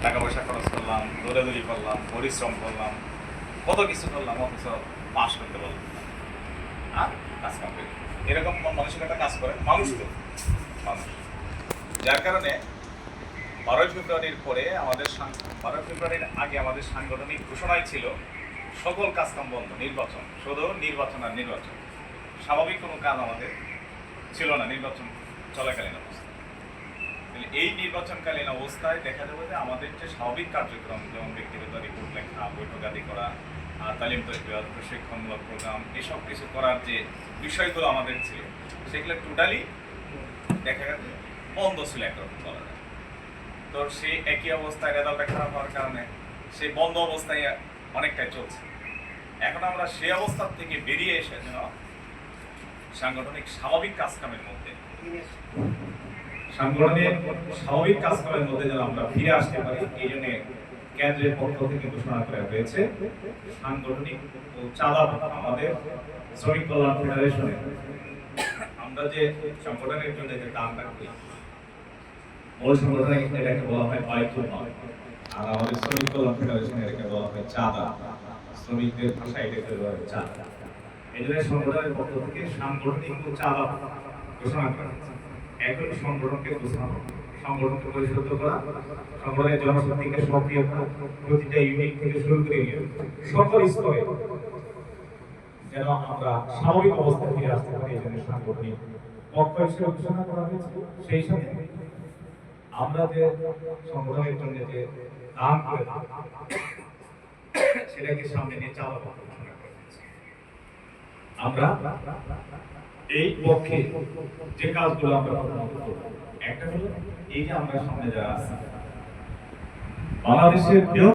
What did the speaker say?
টাকা পয়সা খরচ করলাম, দৌড়াদৌড়ি করলাম, পরিশ্রম করলাম, কত কিছু করলাম, অথচ পাস করতে পারলাম না। আর কাজ কাম করি, এরকম মানসিকতা কাজ করে মানুষ, তো মানুষ। যার কারণে 12ই ফেব্রুয়ারির পরে আমাদের 12ই ফেব্রুয়ারির আগে আমাদের সাংগঠনিক ঘোষণাই ছিল সকল কাজকাম বন্ধ, নির্বাচন, শুধু নির্বাচন আর নির্বাচন। স্বাভাবিক কোনো কাজ আমাদের ছিল না নির্বাচন চলাকালীন অবস্থায়। এই নির্বাচনকালীন অবস্থায় দেখা যাবে যে আমাদের যে স্বাভাবিক কার্যক্রম, যেমন ব্যক্তিগত রিপোর্ট লেখা, বৈঠক আদি করা, তালিম তরবিয়ত, প্রশিক্ষণমূলক প্রোগ্রাম, এসব কিছু করার যে বিষয়গুলো আমাদের ছিল, সেগুলো টোটালি দেখা গেছে বন্ধ ছিল একরকম বলা যায়। তো সেই একই অবস্থায় রেজাল্টটা খারাপ হওয়ার কারণে সেই বন্ধ অবস্থায় অনেকটাই চলছে। এখন আমরা সেই অবস্থার থেকে বেরিয়ে এসে যেন সাংগঠনিক স্বাভাবিক কাজকামের মধ্যে স্বাভাবিক কাজকামের মধ্যে যেন আমরা ফিরে আসতে পারি, এই জন্য কেন্দ্রের পক্ষ থেকে ঘোষণা করা হয়েছে সাংগঠনিক ও চাঁদা আমাদের শ্রমিক কল্যাণ ফেডারেশনের আমরা যে সংগঠনের জন্য যে দানটা করি, মূল সংগঠনে এটাকে বলা হয় পাইতুল মাল, আর আমাদের শ্রমিক কল্যাণ ফেডারেশনে এটাকে বলা হয় চাঁদা। শ্রমিকদের ভাষায় এটাকে বলা হয় চাঁদা। এই জন্য সংগঠনের পক্ষ থেকে সাংগঠনিক ও চাঁদা ঘোষণা করা হয়েছে। একই সংগঠনকে সংগঠনকে পরিশুদ্ধ করা, সংগঠনের জনশক্তিকে সক্রিয় করা, প্রতিটা ইউনিট থেকে শুরু করে সকল স্তরে যেন আমরা স্বাভাবিক অবস্থায় ফিরে আসতে পারি, এই জন্য সাংগঠনিক পক্ষ হিসেবে ঘোষণা করা হয়েছে। সেই সাথে আমরা যে সংগঠনের জন্য যে দান করে সেটাকে সামনে নিয়ে চাঁদা ঘোষণা করা হয়েছে। আমরা এই পক্ষে যে কাজগুলো আমরা একটা হলো এই যে আমরা সামনে যারা আছি বাংলাদেশের